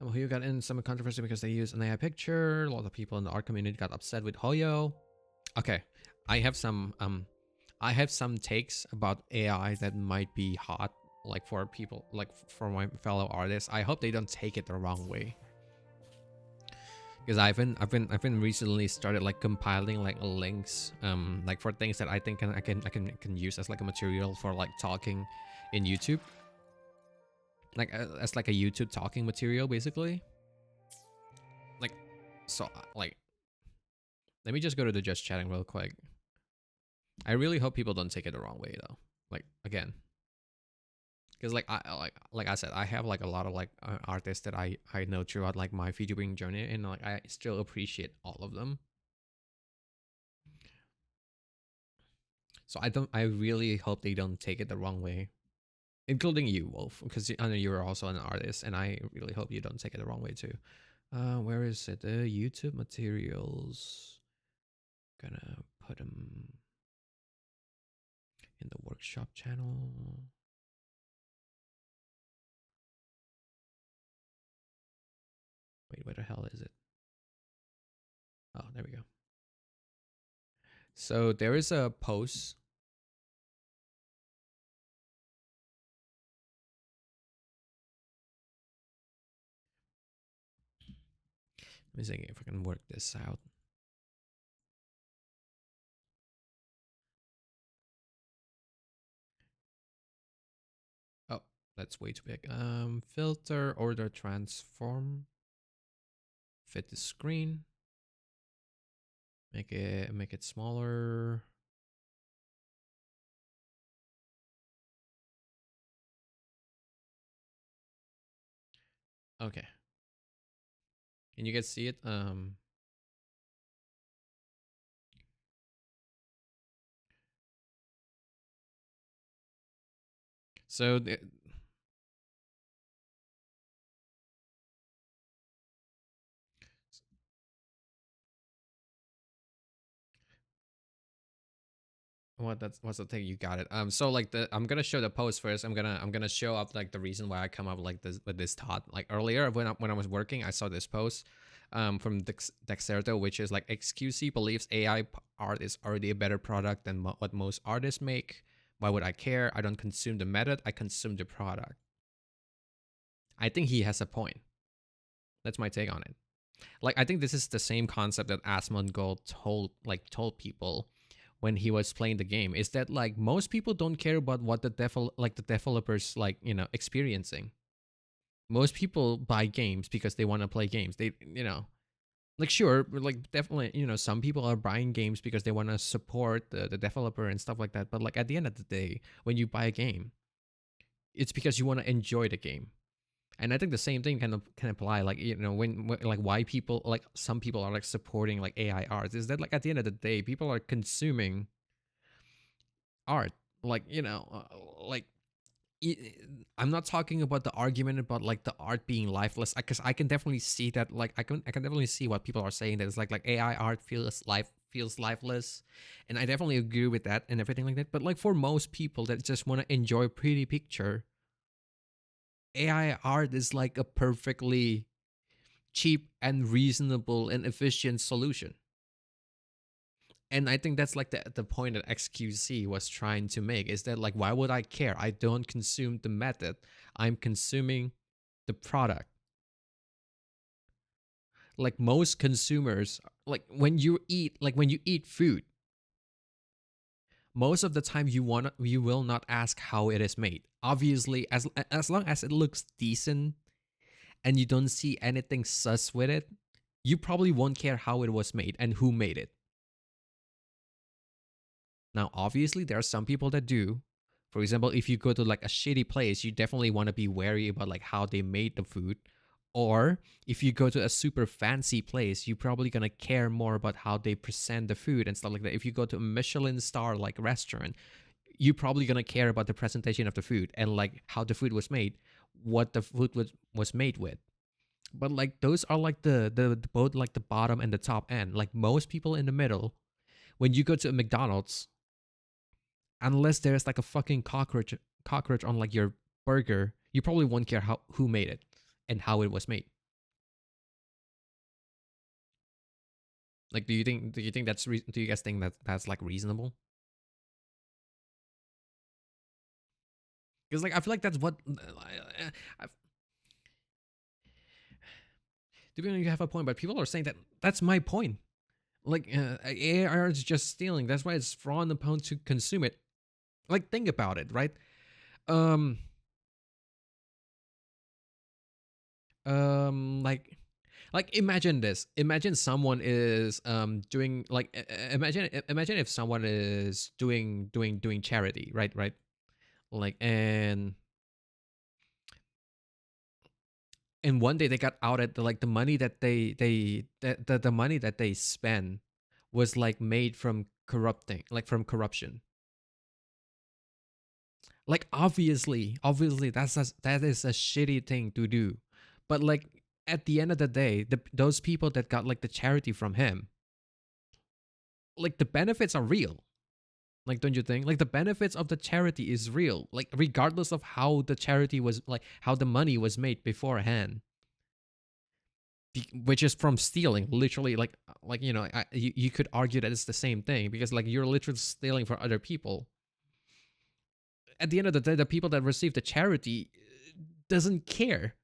Hoyo got in some controversy because they used an AI picture. A lot of people in the art community got upset with Hoyo. Okay, I have some takes about AI that might be hot, like for people, like for my fellow artists. I hope they don't take it the wrong way, because I've been recently started like compiling like links, like for things that I think I can use as like a material for like talking in YouTube, like as like a YouTube talking material basically. Like, so like, let me just go to the just chatting real quick. I really hope people don't take it the wrong way though. Like again, because like I said, I have like a lot of like artists that I know throughout like my VTubing journey, and like I still appreciate all of them. So I really hope they don't take it the wrong way, including you, Wolf, because I know you're also an artist, and I really hope you don't take it the wrong way too. Where is it? The YouTube materials. Gonna put them in the workshop channel. Wait, where the hell is it? Oh, there we go. So there is a post. Let me see if I can work this out. Oh, that's way too big. Filter, order, transform, fit the screen, make it smaller. Okay, and you guys see it. So what's the thing? You got it. So like I'm gonna show the post first. I'm gonna show up like the reason why I come up like this with this thought. Like earlier when I was working, I saw this post from Dexerto, which is like XQC believes AI art is already a better product than what most artists make. Why would I care? I don't consume the method, I consume the product. I think he has a point. That's my take on it. Like I think this is the same concept that Asmongold told people when he was playing the game, is that like most people don't care about what the developers like, experiencing. Most people buy games because they want to play games. They, like sure, like definitely, some people are buying games because they want to support the developer and stuff like that. But like at the end of the day, when you buy a game, it's because you want to enjoy the game. And I think the same thing can apply, like, when like why people, like some people are like supporting like AI art, is that like at the end of the day people are consuming art, like, like I'm not talking about the argument about like the art being lifeless, because I can definitely see that, like I can definitely see what people are saying, that it's like AI art feels lifeless, and I definitely agree with that and everything like that. But like for most people that just want to enjoy a pretty picture, AI art is like a perfectly cheap and reasonable and efficient solution. And I think that's like the point that XQC was trying to make, is that like why would I care? I don't consume the method, I'm consuming the product. Like most consumers, like when you eat food, most of the time you will not ask how it is made. Obviously, as long as it looks decent and you don't see anything sus with it, you probably won't care how it was made and who made it. Now, obviously, there are some people that do. For example, if you go to like a shitty place, you definitely want to be wary about like how they made the food. Or if you go to a super fancy place, you're probably gonna care more about how they present the food and stuff like that. If you go to a Michelin star like restaurant, you're probably gonna care about the presentation of the food and like how the food was made, what the food was made with. But like those are like the both like the bottom and the top end. Like most people in the middle, when you go to a McDonald's, unless there's like a fucking cockroach on like your burger, you probably won't care who made it and how it was made. Like, do you think that's do you guys think that that's like reasonable? Because like I feel like that's what to be honest, you have a point, but people are saying that that's my point. Like AI is just stealing. That's why it's frowned upon to consume it. Like think about it, right? Um, like imagine this. Imagine someone is doing like imagine if someone is doing charity, right? Like and one day they got outed. Like the money that the money that they spend was like made from corrupting, like from corruption. Like obviously that is a shitty thing to do, but like at the end of the day, those people that got like the charity from him, like the benefits are real. Like, don't you think? Like the benefits of the charity is real. Like regardless of how the charity was, like how the money was made beforehand, which is from stealing literally like you could argue that it's the same thing because like you're literally stealing for other people. At the end of the day, the people that receive the charity doesn't care.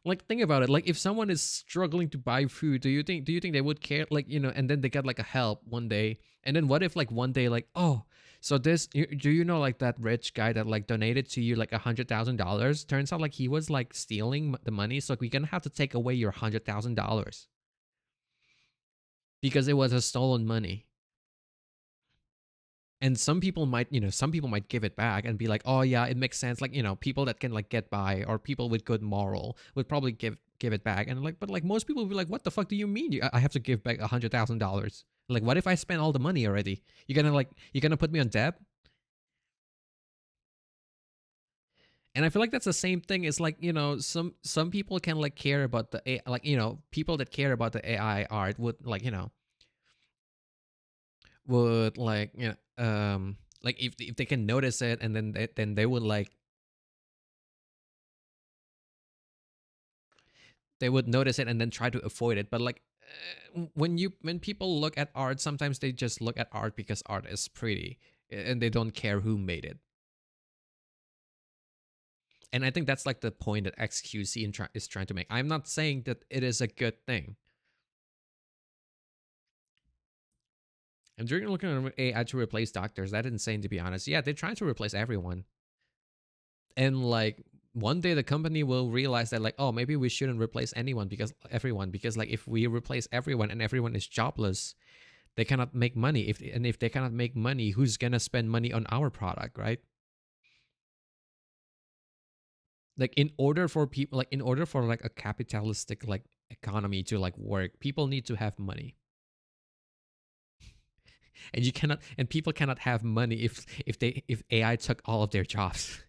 Like think about it. Like if someone is struggling to buy food, do you think they would care? Like and then they get like a help one day, and then what if like one day like, oh, so this do you know like that rich guy that like donated to you like $100,000? Turns out like he was like stealing the money, so like, we're gonna have to take away your $100,000 because it was a stolen money. And some people might give it back and be like, oh yeah, it makes sense. Like people that can like get by or people with good moral would probably give it back. And like but like most people would be like, what the fuck do you mean I have to give back $100,000? Like what if I spent all the money already? You're gonna put me on debt? And I feel like that's the same thing. It's like some people can like care about the like people that care about the AI art would like would like like if they can notice it, and then they would like they would notice it and then try to avoid it. But like when people look at art, sometimes they just look at art because art is pretty, and they don't care who made it. And I think that's like the point that XQC is trying to make. I'm not saying that it is a good thing. And during looking at AI to replace doctors, that's insane to be honest. Yeah, they're trying to replace everyone. And like one day the company will realize that like, oh, maybe we shouldn't replace everyone because like if we replace everyone and everyone is jobless, they cannot make money. If they cannot make money, who's gonna spend money on our product, right? Like in order for like a capitalistic like economy to like work, people need to have money. And you cannot and people cannot have money if AI took all of their jobs.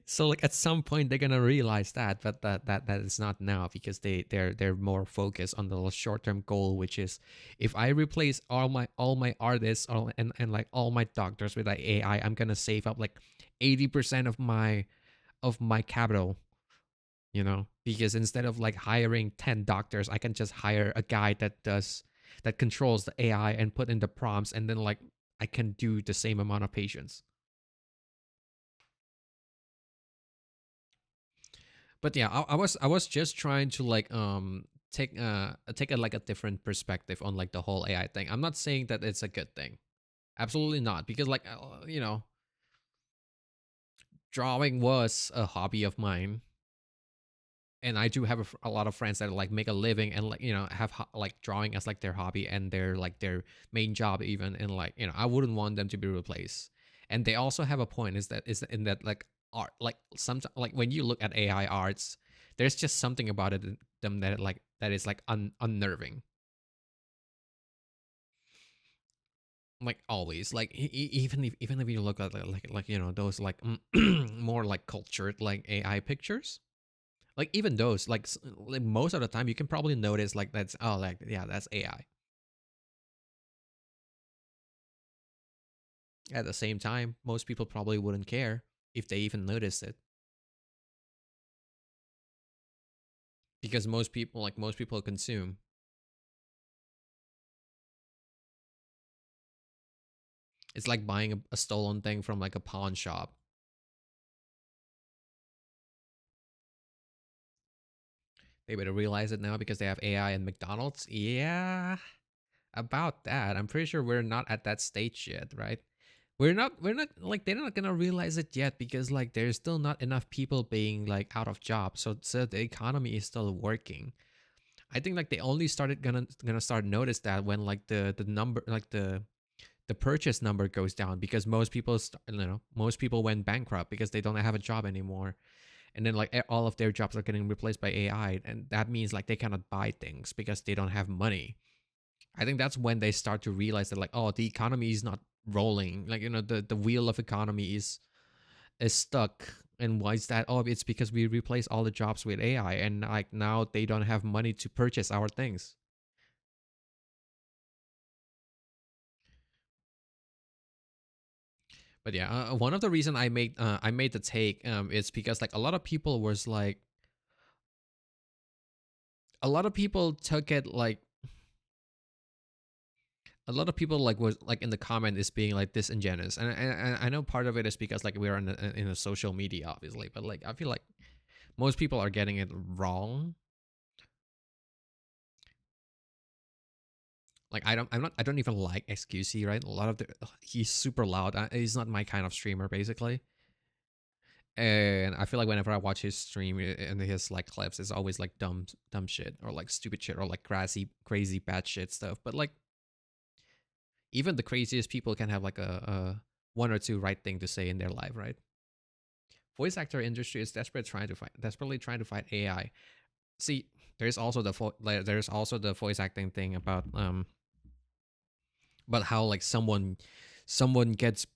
So like at some point they're gonna realize that, but that is not now because they're more focused on the short term goal, which is if I replace all my artists and like all my doctors with like AI, I'm gonna save up like 80% of my capital, because instead of like hiring 10 doctors, I can just hire a guy that controls the AI and put in the prompts, and then like I can do the same amount of patients. But yeah, I was just trying to like take a like a different perspective on like the whole AI thing. I'm not saying that it's a good thing. Absolutely not, because like drawing was a hobby of mine, and I do have a lot of friends that like make a living and like have like drawing as like their hobby and their main job even, and like I wouldn't want them to be replaced. And they also have a point is in that like art, like sometimes like when you look at AI arts, there's just something about it them that is like unnerving. Like always, like even if you look at like those like more like cultured like AI pictures, like even those like most of the time you can probably notice like that's like yeah, that's AI. At the same time, most people probably wouldn't care if they even noticed it, because most people consume. It's like buying a stolen thing from like a pawn shop. They better realize it now because they have AI and McDonald's. Yeah, about that. I'm pretty sure we're not at that stage yet, right? We're not like they're not gonna realize it yet because like there's still not enough people being like out of jobs. So the economy is still working. I think like they only started gonna start notice that when like the number like the purchase number goes down because most people went bankrupt because they don't have a job anymore, and then like all of their jobs are getting replaced by AI, and that means like they cannot buy things because they don't have money. I think that's when they start to realize that like, oh, the economy is not rolling, like, the wheel of economy is stuck. And why is that? Oh, it's because we replace all the jobs with AI, and like now they don't have money to purchase our things. But yeah, one of the reason I made the take is because like a lot of people took it like a lot of people like was like in the comment is being like disingenuous, and I know part of it is because like we're in a social media obviously, but like I feel like most people are getting it wrong. Like I don't even like XQC, right? A lot of the he's super loud. He's not my kind of streamer basically. And I feel like whenever I watch his stream and his like clips, it's always like dumb shit or like stupid shit or like crazy bad shit stuff. But like even the craziest people can have like a one or two right thing to say in their life, right? Voice actor industry is desperately trying to fight AI. See, there's also there's also the voice acting thing about how like someone gets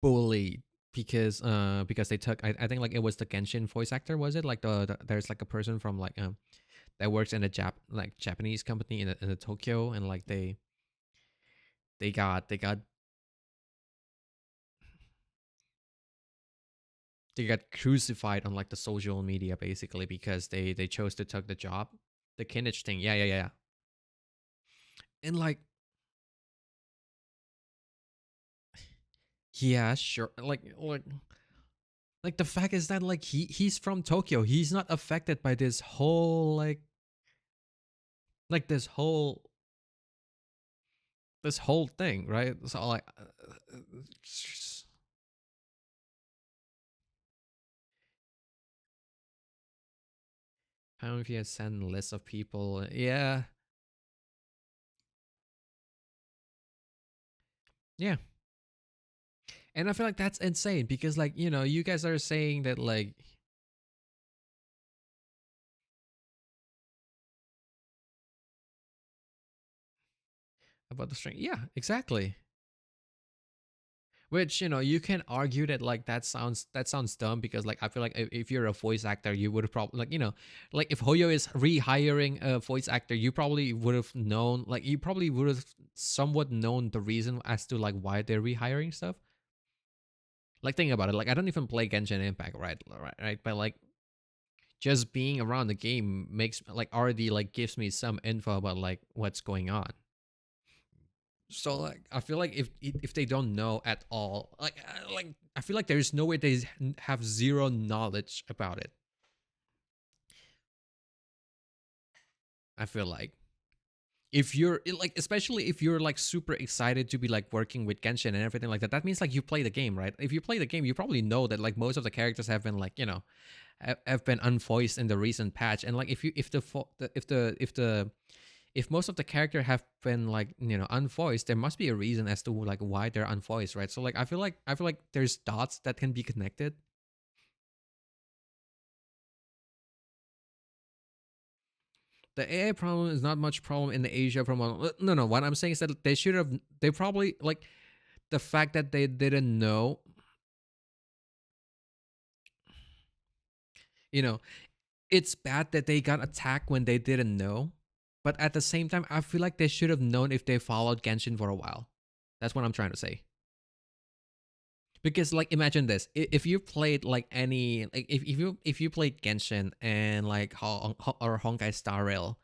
bullied because they took I think like it was the Genshin voice actor, was it like there's like a person from like that works in a Japanese company in the Tokyo, and like they got they got they got crucified on like the social media basically because they chose to take the job, the Kinich thing. Yeah. And like, yeah, sure, like the fact is that like he's from Tokyo, he's not affected by this whole like this whole thing, right? So like how if you send lists of people, yeah. Yeah. And I feel like that's insane because like, you guys are saying that like about the string. Yeah, exactly. Which, you can argue that like that sounds dumb because like I feel like if you're a voice actor, you would have probably like, like if Hoyo is rehiring a voice actor, you probably would have known, like you probably would have somewhat known the reason as to like why they're rehiring stuff. Like think about it. Like I don't even play Genshin Impact, right? But like just being around the game makes like already like gives me some info about like what's going on. So like I feel like if they don't know at all, like I feel like there's no way they have zero knowledge about it. I feel like if you're like, especially if you're like super excited to be like working with Genshin and everything like that, that means like you play the game, right? If you play the game, you probably know that like most of the characters have been like, have been unvoiced in the recent patch. And like if most of the character have been like, unvoiced, there must be a reason as to like why they're unvoiced, right? So like I feel like there's dots that can be connected. The AI problem is not much problem in the Asia problem. No, what I'm saying is that they probably like the fact that they didn't know, you know it's bad that they got attacked when they didn't know, but at the same time I feel like they should have known if they followed Genshin for a while. That's what I'm trying to say. Because like imagine this, if you played like any like if you played Genshin and like or Honkai Star Rail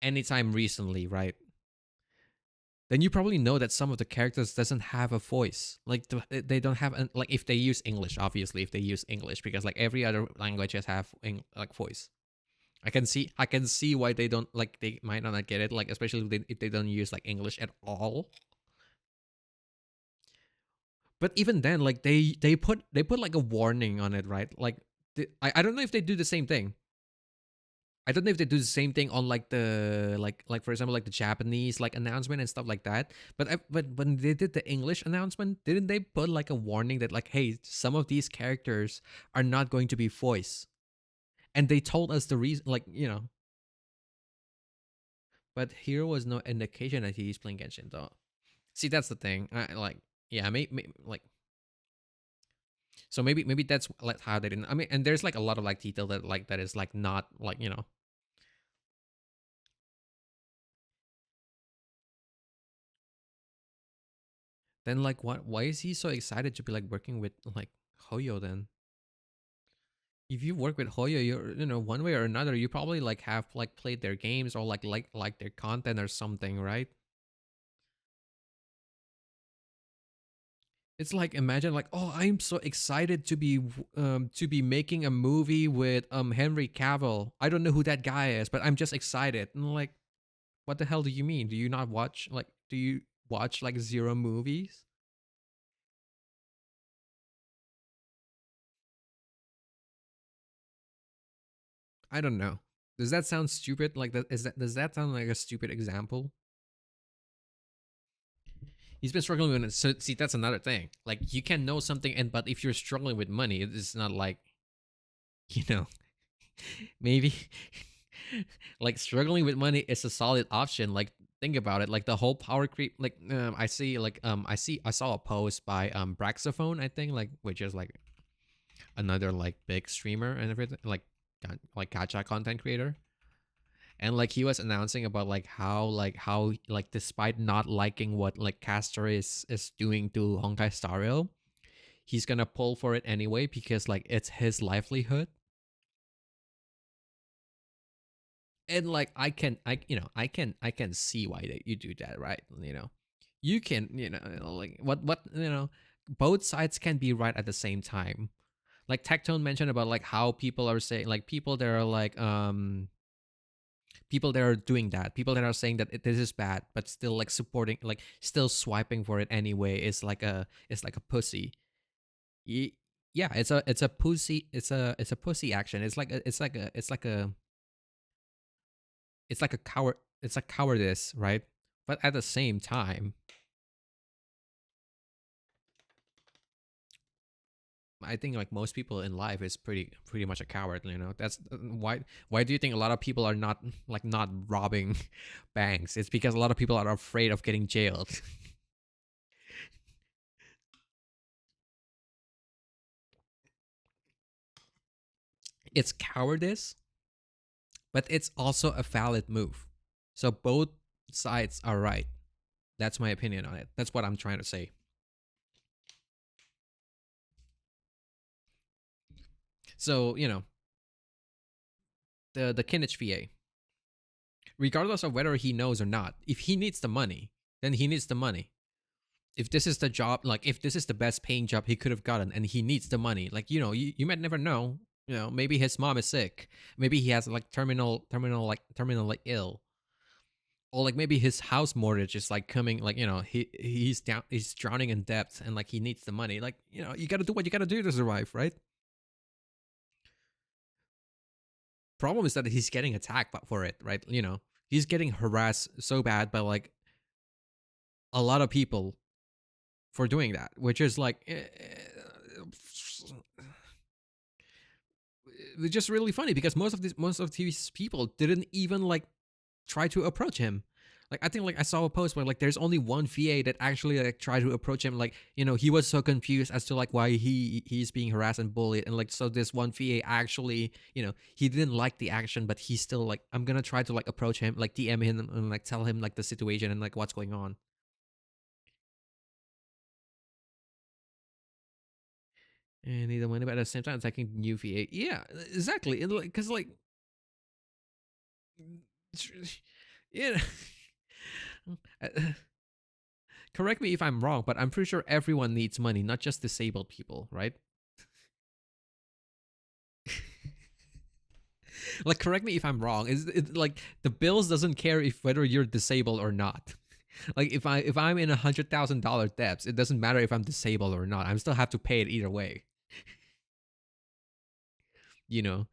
anytime recently, right? then you probably know that some of the characters doesn't have a voice. Like they don't have like if they use English, obviously if they use English, because like every other languages have like voice. I can see why they don't like they might not get it, like especially if they don't use like English at all. But even then, like they put like a warning on it, right? Like I don't know if they do the same thing. I don't know if they do the same thing on like the like for example like the Japanese like announcement and stuff like that. But when they did the English announcement, didn't they put like a warning that like, hey, some of these characters are not going to be voice, and they told us the reason, like But here was no indication that he's playing Genshin though. See, that's the thing. Yeah, maybe like so maybe that's like how they didn't. I mean, and there's like a lot of like detail that is like not like Then like what? Why is he so excited to be like working with like Hoyo then? If you work with Hoyo, you're one way or another, you probably like have like played their games or like their content or something, right? It's like imagine like, oh, I'm so excited to be making a movie with Henry Cavill. I don't know who that guy is, but I'm just excited. And like, what the hell do you mean? Do you not watch like do you watch like zero movies? I don't know. Does that sound stupid? Like that is that does that sound like a stupid example? He's been struggling with it. So see, that's another thing. Like you can know something, and but if you're struggling with money, it's not like you know maybe like struggling with money is a solid option. Like think about it. Like the whole power creep. Like I saw a post by Braxophone, I think, like which is like another like big streamer and everything, like gacha content creator. And like he was announcing about like how despite not liking what like Castor is doing to Honkai Star Rail, he's gonna pull for it anyway because like it's his livelihood. And like I can see why you do that, right? You can like what both sides can be right at the same time. Like Tectone mentioned about like how people are saying, like people that are doing that, people that are saying that this is bad but still like supporting, like still swiping for it anyway, is like a pussy. Ye- yeah, it's a pussy, it's a pussy action. It's like a coward, it's a cowardice, right? But at the same time, I think like most people in life is pretty much a coward. That's why do you think a lot of people are not like not robbing banks? It's because a lot of people are afraid of getting jailed. It's cowardice, but it's also a valid move. So both sides are right. That's my opinion on it. That's what I'm trying to say. So the Kinich VA, regardless of whether he knows or not, if he needs the money, then he needs the money. If this is the job, like if this is the best paying job he could have gotten, and he needs the money, like you might never know. Maybe his mom is sick. Maybe he has like terminal like ill, or like maybe his house mortgage is like coming, like he's drowning in debt and like he needs the money. Like you got to do what you got to do to survive, right? Problem is that he's getting attacked for it, right? He's getting harassed so bad by like a lot of people for doing that, which is like it's just really funny because most of these people didn't even like try to approach him. Like I think like I saw a post where like there's only one VA that actually like tried to approach him. Like he was so confused as to like why he's being harassed and bullied, and like so this one VA actually he didn't like the action, but he's still like, I'm gonna try to like approach him, like DM him and like tell him like the situation and like what's going on. And he went about at the same time attacking the new VA. Yeah, exactly. And like, because like, yeah. correct me if I'm wrong, but I'm pretty sure everyone needs money, not just disabled people, right? Like, correct me if I'm wrong. Is it like the bills doesn't care if whether you're disabled or not? Like, if I'm in $100,000 debts, it doesn't matter if I'm disabled or not. I still have to pay it either way. You know,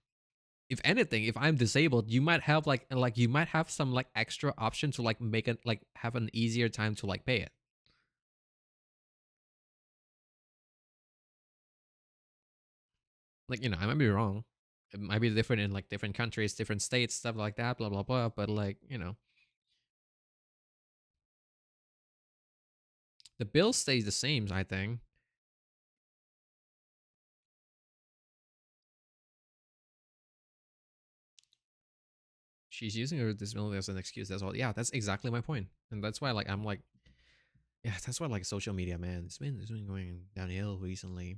if anything, if I'm disabled, you might have like you might have some like extra option to like make it like have an easier time to like pay it. Like, I might be wrong. It might be different in like different countries, different states, stuff like that, blah blah blah. But like, the bill stays the same, I think. She's using her disability as an excuse. That's all. Yeah, that's exactly my point. And that's why like I'm like, yeah, that's why like social media, man, it's been going downhill recently.